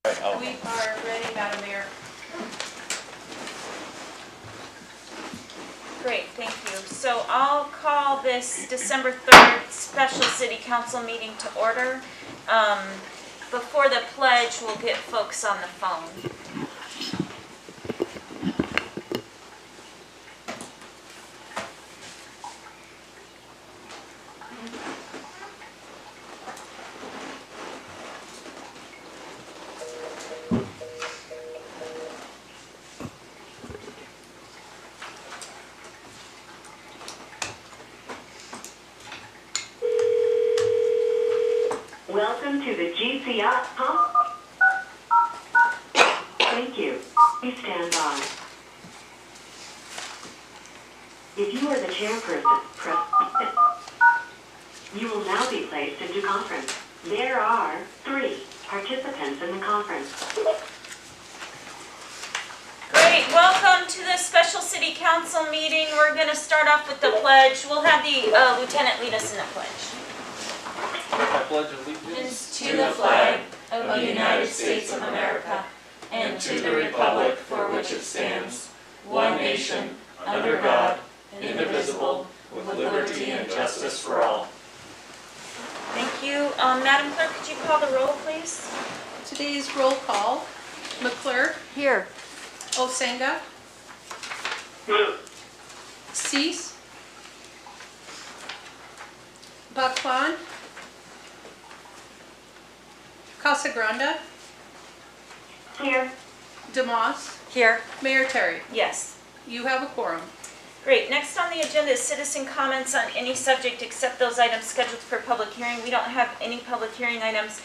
We are ready, Madam Mayor. Great, thank you. So I'll call this December 3rd special city council meeting to order. Before the pledge, we'll get folks on the phone. Welcome to the GCI. Thank you. Please stand by. If you are the chairperson, press. You will now be placed into conference. There are 3 participants in the conference. Great, welcome to the special city council meeting. We're going to start off with the pledge. We'll have the lieutenant lead us in the pledge. I pledge allegiance To the flag of the United States of America and to the republic for which it stands, one nation, under God, indivisible, with liberty and justice for all. Thank you. Madam Clerk, could you call the roll, please? Today's roll call: McClure. Here. Osenga. Cease. Baclan. Casagranda. Here. DeMoss. Here. Mayor Terry. Yes. You have a quorum. Great. Next on the agenda is citizen comments on any subject except those items scheduled for public hearing. We don't have any public hearing items.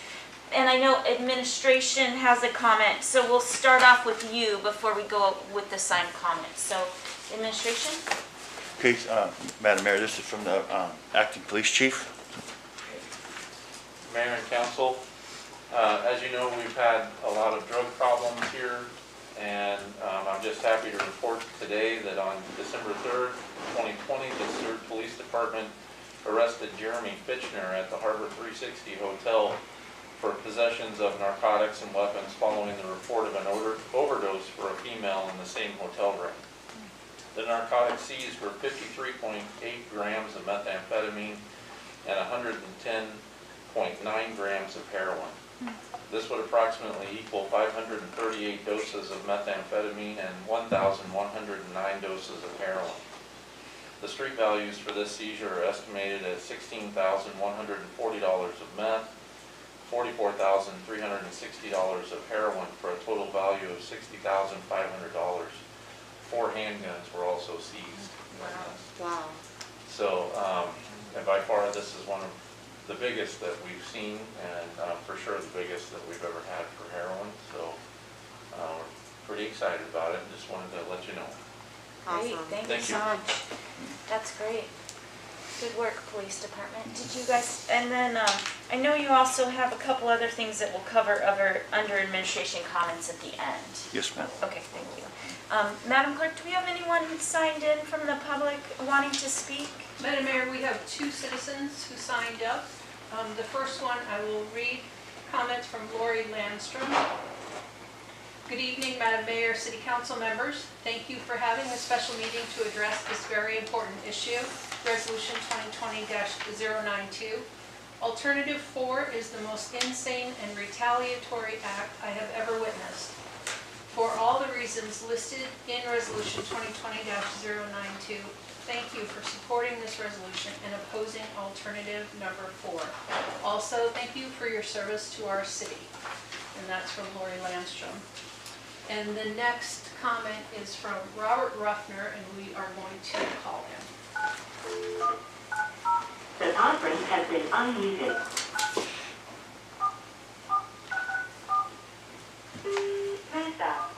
And I know administration has a comment, so we'll start off with you before we go with the signed comments. So, administration? Okay, Madam Mayor, this is from the acting police chief. Mayor and council. As you know, we've had a lot of drug problems here, and I'm just happy to report today that on December 3rd, 2020, the Seward Police Department arrested Jeremy Fitchner at the Harbor 360 Hotel for possessions of narcotics and weapons following the report of an overdose for a female in the same hotel room. The narcotics seized were 53.8 grams of methamphetamine and 110.9 grams of heroin. This would approximately equal 538 doses of methamphetamine and 1,109 doses of heroin. The street values for this seizure are estimated at $16,140 of meth, $44,360 of heroin, for a total value of $60,500. 4 handguns were also seized. Wow. So, and by far this is one of the biggest that we've seen, and for sure the biggest that we've ever had for heroin. So we're pretty excited about it, and just wanted to let you know. Great, thank you so much. That's great. Good work, police department. Did you guys, and then I know you also have a couple other things that we'll cover under administration comments at the end. Yes, ma'am. Okay, thank you. Madam Clerk, do we have anyone who signed in from the public wanting to speak? Madam Mayor, we have 2 citizens who signed up. The first one, I will read comments from Lori Landstrom. Good evening, Madam Mayor, City Council members. Thank you for having a special meeting to address this very important issue, Resolution 2020-092. Alternative 4 is the most insane and retaliatory act I have ever witnessed. For all the reasons listed in Resolution 2020-092, thank you for supporting this resolution and opposing alternative number 4. Also, thank you for your service to our city. And that's from Lori Landstrom. And the next comment is from Robert Ruffner, and we are going to call him. The conference has been unmuted. Please stop.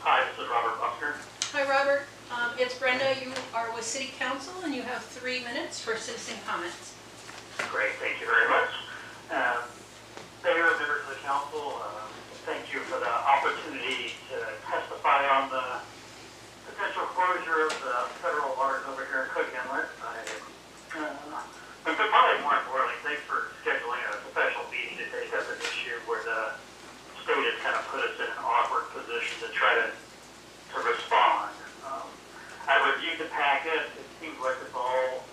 Hi, this is Robert Buckner. Hi, Robert. It's Brenda. You are with City Council, and you have 3 minutes for citizen comments. Great, thank you very much. Mayor, members of the council, thank you for the opportunity to testify on the potential closure of the packet. It seems like it's all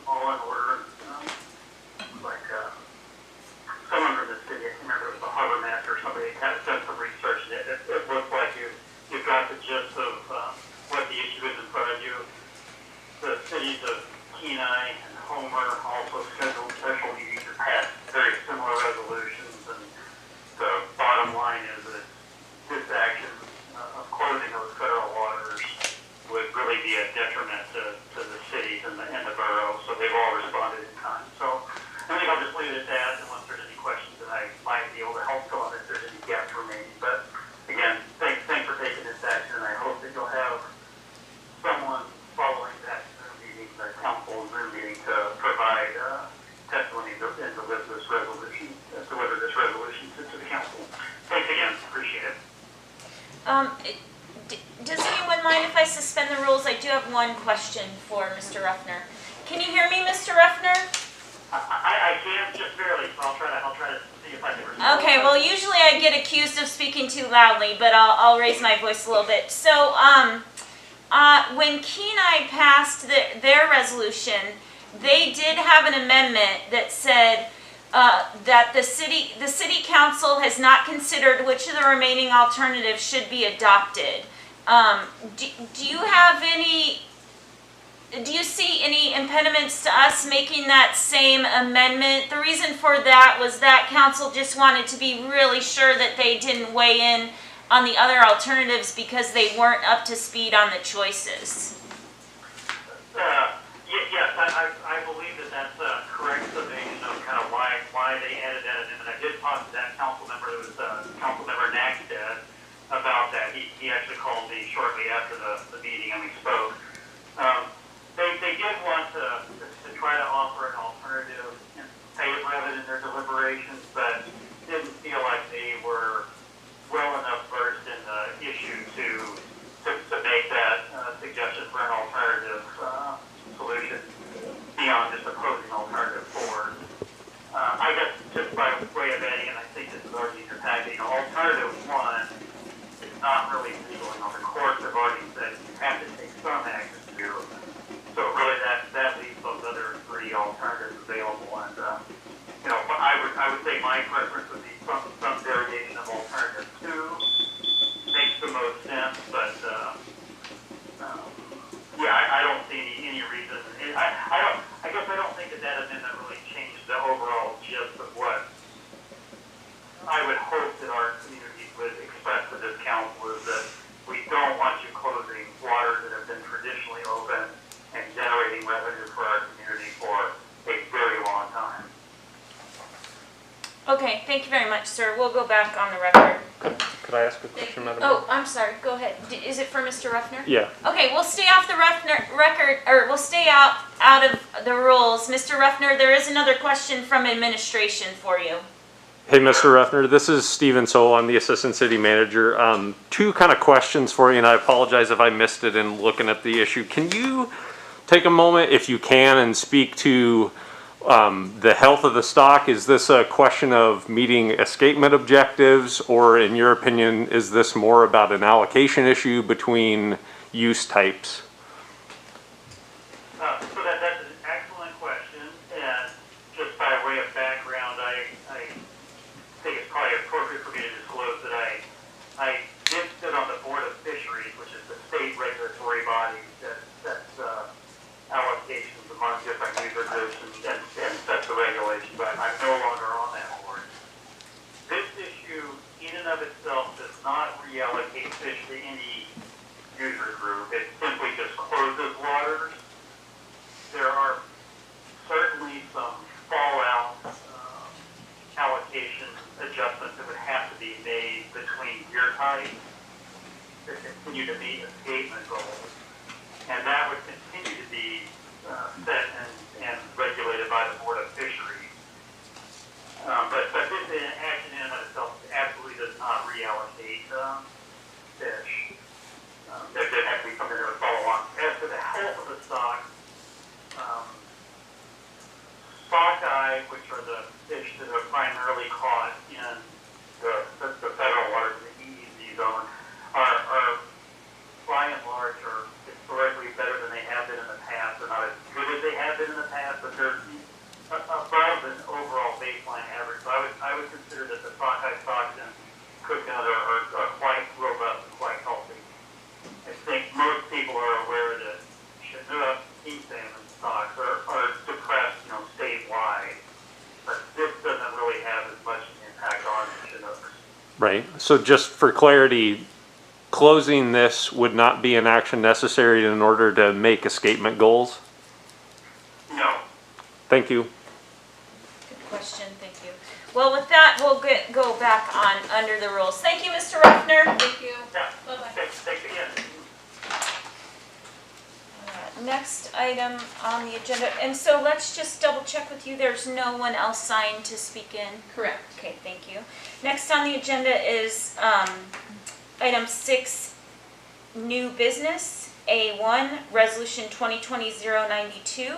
in order. Like someone from the city, I can't remember if it was the harbor master or somebody, had done some research, and it looks like you've got the gist of what the issue is in front of you. The cities of Kenai and Homer also scheduled special meetings to pass very similar resolutions, and the bottom line is that this action of closing those federal waters would really be a detriment to the cities and the borough, so they've all responded in kind. So I think I'll just leave it at that, unless there's any questions that I might be able to help fill in if there's any gaps remaining. But again, thanks for taking this action, and I hope that you'll have someone following that Zoom meeting, the council Zoom meeting, to provide testimony and deliver this resolution to the council. Thanks again, appreciate it. Does anyone mind if I suspend the rules? I do have one question for Mr. Ruffner. Can you hear me, Mr. Ruffner? I can just barely, so I'll try to see if I can respond. Okay, well, usually I get accused of speaking too loudly, but I'll raise my voice a little bit. So, when Kenai passed their resolution, they did have an amendment that said that the city council has not considered which of the remaining alternatives should be adopted. Do you see any impediments to us making that same amendment? The reason for that was that council just wanted to be really sure that they didn't weigh in on the other alternatives because they weren't up to speed on the choices. Yes, I believe that that's a correct summation of kind of why they added that in. And I did talk to that council member, it was Councilmember Nackstead, about that. He actually called me shortly after the meeting and we spoke. They did want to try to offer an alternative and say it rather in their deliberations, but didn't feel like they were well enough versed in the issue to make that suggestion for an alternative solution beyond just opposing alternative 4. I guess just by way of adding, and I think this is already in your package, alternative 1 is not really legal. The courts have already said you have to take some action to do it. So really that leaves those other 3 alternatives available. And I would say my preference would be some variation of alternative 2. Makes the most sense, but I don't see any reason. I guess I don't think that amendment really changed the overall gist of what I would hope that our community would express to this council, is that we don't want you closing waters that have been traditionally open and generating revenue for our community for a very long time. Okay, thank you very much, sir. We'll go back on the record. Could I ask a question, Madam Mayor? Oh, I'm sorry. Go ahead. Is it for Mr. Ruffner? Yeah. Okay, we'll stay off the record, or we'll stay out of the rules. Mr. Ruffner, there is another question from administration for you. Hey, Mr. Ruffner, this is Stephen Soul. I'm the Assistant City Manager. 2 kind of questions for you, and I apologize if I missed it in looking at the issue. Can you take a moment, if you can, and speak to the health of the stock? Is this a question of meeting escapement objectives, or in your opinion, is this more about an allocation issue between use types? So that's an excellent question, and just by way of background, I think it's probably appropriate for me to disclose that I did sit on the Board of Fisheries, which is the state regulatory body that sets allocations among different user groups and sets the regulations. I'm no longer on that board. This issue, in and of itself, does not reallocate fish to any user group. It simply just closes waters. There are certainly some fallout allocation adjustments that would have to be made between year types to continue to meet escapement goals. And that would continue to be set and regulated by the Board of Fisheries. But this action in and of itself absolutely does not reallocate fish. There has to be something that would follow on. As to the health of the stock, sockeye, which are the fish that are primarily caught in the federal waters, the EEZ zone, are by and large are historically better than they have been in the past. key salmon stocks are depressed, statewide, but this doesn't really have as much impact on Chinooks. Right, so just for clarity, closing this would not be an action necessary in order to make escapement goals? No. Thank you. Good question, thank you. Well, with that, we'll go back on under the rules. Thank you, Mr. Ruffner. Thank you. Yeah. Bye-bye. Thanks again. Next item on the agenda, and so let's just double check with you, there's no one else signed to speak in? Correct. Okay, thank you. Next on the agenda is item 6, new business, A1, resolution 2020-092.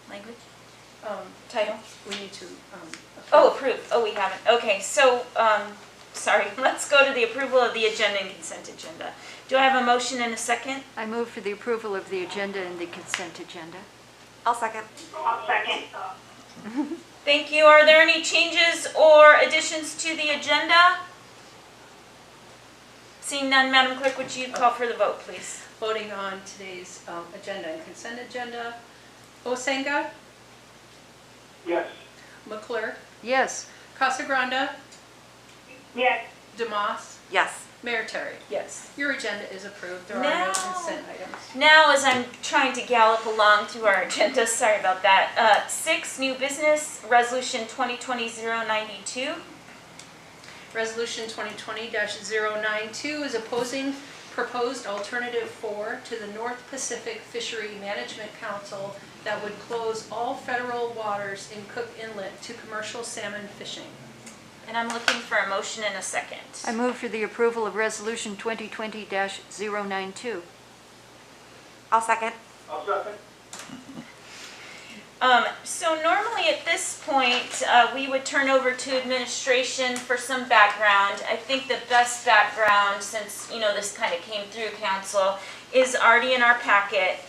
Language? Title? We need to, Oh, approved. Oh, we haven't. Okay, so, sorry, let's go to the approval of the agenda and consent agenda. Do I have a motion and a second? I move for the approval of the agenda and the consent agenda. I'll second. Thank you. Are there any changes or additions to the agenda? Seeing none, Madam Clerk, would you call for the vote, please? voting on today's agenda and consent agenda. Osenga, Yes. McClure, Yes. Casagranda, Yes. Demas, Yes. Mayor Terry. Yes. Your agenda is approved. There are no Now- consent items. Now, as I'm trying to gallop along through our agenda, sorry about that. 6, new business, resolution 2020-092. Resolution 2020-092 is opposing proposed alternative 4 to the North Pacific Fishery Management Council that would close all federal waters in Cook Inlet to commercial salmon fishing. And I'm looking for a motion and a second. I move for the approval of Resolution 2020-092. I'll second. I'll second. So normally at this point, we would turn over to administration for some background. I think the best background, since, this kind of came through council, is already in our packet.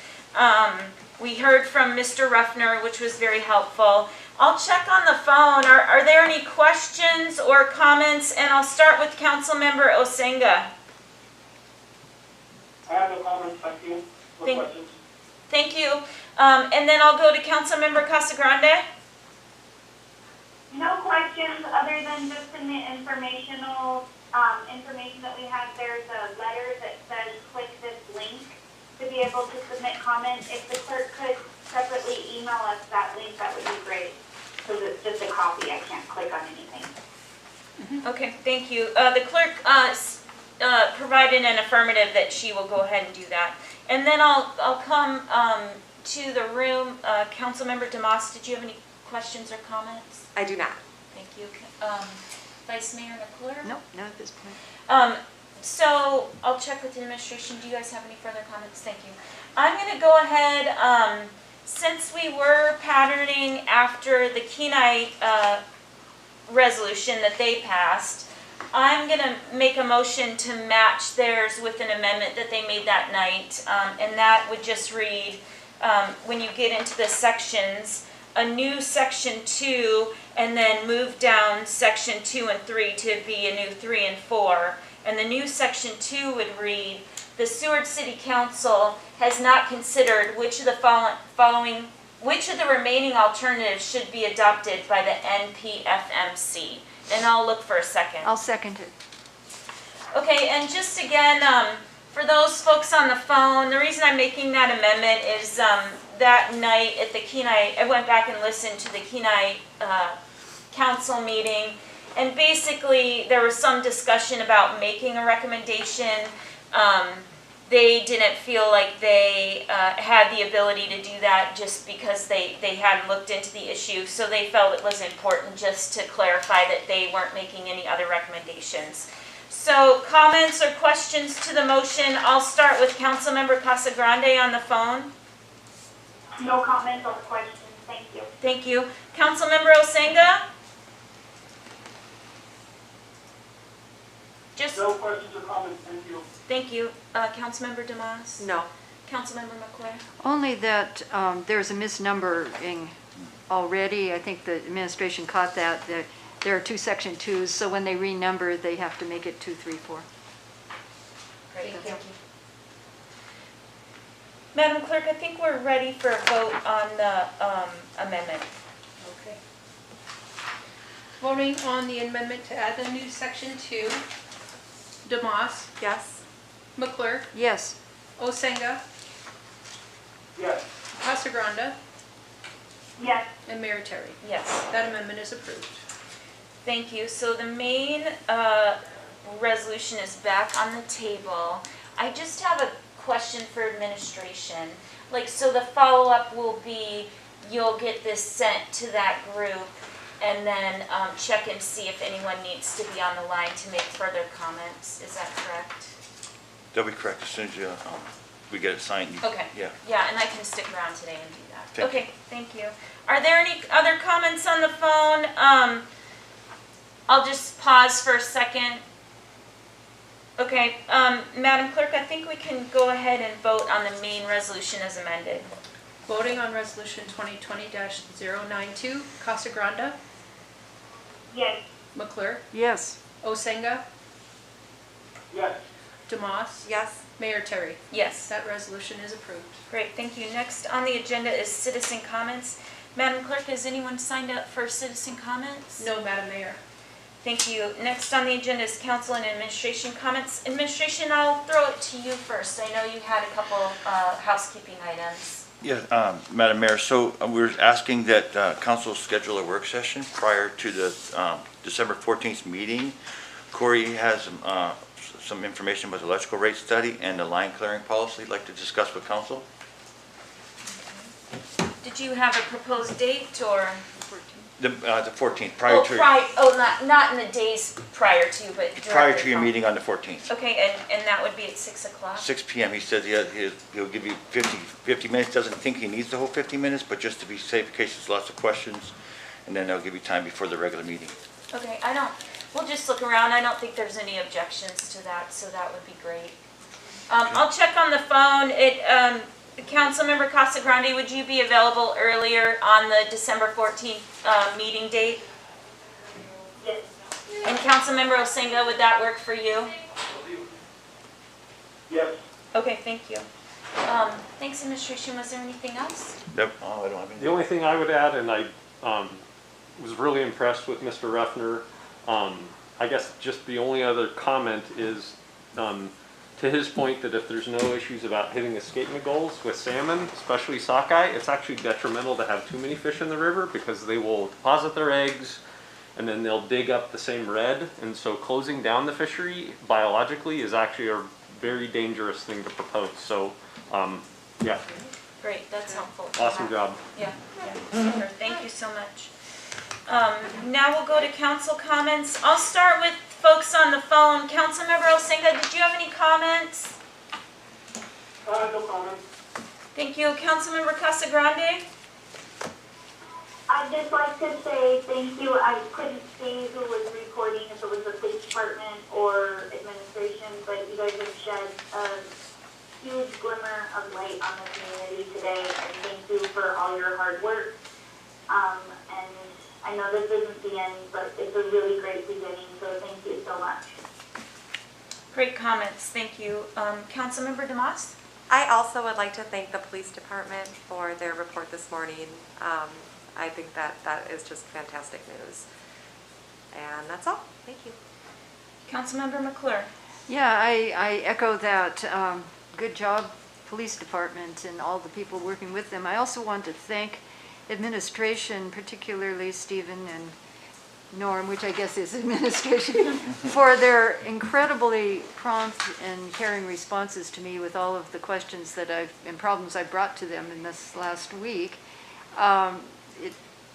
We heard from Mr. Ruffner, which was very helpful. I'll check on the phone. Are there any questions or comments? And I'll start with Councilmember Osenga. I have no comments, thank you. No Thank- questions. Thank you. And then I'll go to Councilmember Casagrande. No questions, other than just in the informational, information that we have, there's a letter that says click this link to be able to submit comments. If the clerk could separately email us that link, that would be great. Because it's just a copy, I can't click on anything. Okay, thank you. The clerk provided an affirmative that she will go ahead and do that. And then I'll come to the room. Councilmember Demas, did you have any questions or comments? I do not. Thank you. Vice Mayor McClure? Nope, not at this point. So I'll check with the administration. Do you guys have any further comments? Thank you. I'm going to go ahead, since we were patterning after the Kenai resolution that they passed, I'm going to make a motion to match theirs with an amendment that they made that night. And that would just read, when you get into the sections, a new section 2, and then move down section 2 and 3 to be a new 3 and 4. And the new section 2 would read, the Seward City Council has not considered which of the remaining alternatives should be adopted by the NPFMC. And I'll look for a second. I'll second it. Okay, and just again, for those folks on the phone, the reason I'm making that amendment is that night at the Kenai, I went back and listened to the Kenai council meeting, and basically there was some discussion about making a recommendation. They didn't feel like they had the ability to do that just because they hadn't looked into the issue, so they felt it was important just to clarify that they weren't making any other recommendations. So comments or questions to the motion? I'll start with Councilmember Casagrande on the phone. No comments or questions, thank you. Thank you. Councilmember Osenga? Just, No questions or comments, thank you. thank you. Councilmember Demas? No. Councilmember McClure? Only that there's a misnumbering already. I think the administration caught that there are 2 section 2s, so when they renumber, they have to make it 2, 3, 4. Great, Thank thank you. you. Madam Clerk, I think we're ready for a vote on the amendment. Okay. Voting on the amendment to add the new section 2. Demas, Yes. McClure, Yes. Osenga, Yes. Casagranda, Yes. and Mayor Terry. Yes. That amendment is approved. Thank you. So the main resolution is back on the table. I just have a question for administration. Like, so the follow-up will be, you'll get this sent to that group and then check and see if anyone needs to be on the line to make further comments. Is that correct? That'll be correct as soon as you, we get it signed. Okay. Yeah. Yeah, and I can stick around today and do that. Thank you. Okay, thank you. Are there any other comments on the phone? I'll just pause for a second. Okay, Madam Clerk, I think we can go ahead and vote on the main resolution as amended. Voting on resolution 2020-092. Casagranda, Yes. McClure, Yes. Osenga, Yes. Demas, Yes. Mayor Terry. Yes. That resolution is approved. Great, thank you. Next on the agenda is citizen comments. Madam Clerk, has anyone signed up for citizen comments? No, Madam Mayor. Thank you. Next on the agenda is council and administration comments. Administration, I'll throw it to you first. I know you had a couple housekeeping items. Yeah, Madam Mayor, so we're asking that council schedule a work session prior to the December 14th meeting. Corey has some information about the electrical rate study and the line clearing policy he'd like to discuss with council. Did you have a proposed date or? The 14th, prior to Not in the days prior to, but prior directly to your from- meeting on the 14th. Okay, and that would be at 6 o'clock? 6 PM, he says he'll give you 50 minutes, doesn't think he needs the whole 50 minutes, but just to be safe in case there's lots of questions, and then they'll give you time before the regular meeting. Okay, we'll just look around. I don't think there's any objections to that, so that would be great. I'll check on the phone. Councilmember Casagrande, would you be available earlier on the December 14th meeting date? Yes. And Councilmember Osenga, would that work for you? Yes. Okay, thank you. Thanks, administration. Was there anything else? Nope, I don't have any. The only thing I would add, and I was really impressed with Mr. Ruffner, I guess just the only other comment is to his point that if there's no issues about hitting escapement goals with salmon, especially sockeye, it's actually detrimental to have too many fish in the river because they will deposit their eggs and then they'll dig up the same red. And so closing down the fishery biologically is actually a very dangerous thing to propose. So, yeah, Great, that's helpful. awesome job. Yeah, super. Thank you so much. Now we'll go to council comments. I'll start with folks on the phone. Councilmember Osenga, did you have any comments? No comment. Thank you. Councilmember Casagrande? I'd just like to say thank you. I couldn't see who was reporting, if it was the police department or administration, but you guys have shed a huge glimmer of light on the community today, and thank you for all your hard work. And I know this isn't the end, but it's a really great beginning, so thank you so much. Great comments. Thank you. Councilmember Demas? I also would like to thank the police department for their report this morning. I think that is just fantastic news. And that's all. Thank you. Councilmember McClure? Yeah, I echo that. Good job, police department and all the people working with them. I also want to thank administration, particularly Stephen and Norm, which I guess is administration, for their incredibly prompt and caring responses to me with all of the questions that and problems I brought to them in this last week.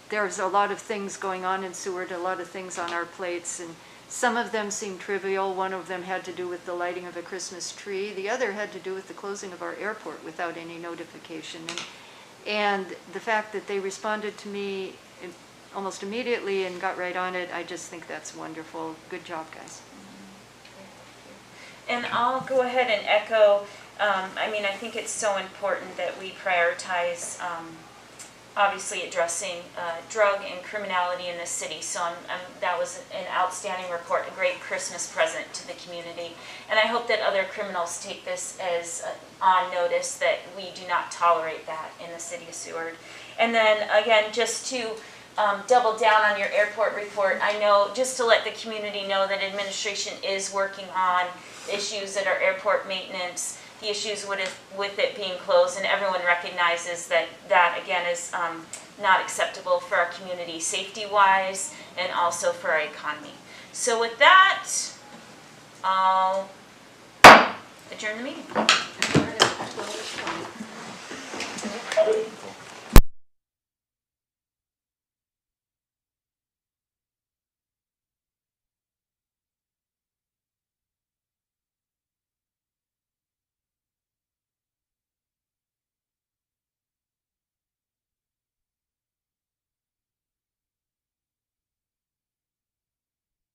There's a lot of things going on in Seward, a lot of things on our plates, and some of them seem trivial. One of them had to do with the lighting of a Christmas tree. The other had to do with the closing of our airport without any notification. And the fact that they responded to me almost immediately and got right on it, I just think that's wonderful. Good job, guys. And I'll go ahead and echo, I think it's so important that we prioritize obviously addressing drug and criminality in this city. So that was an outstanding report, a great Christmas present to the community. And I hope that other criminals take this as on notice, that we do not tolerate that in the city of Seward. And then again, just to double down on your airport report, I know, just to let the community know that administration is working on issues at our airport maintenance, the issues with it being closed, and everyone recognizes that that again is not acceptable for our community safety-wise and also for our economy. So with that, I'll adjourn the meeting.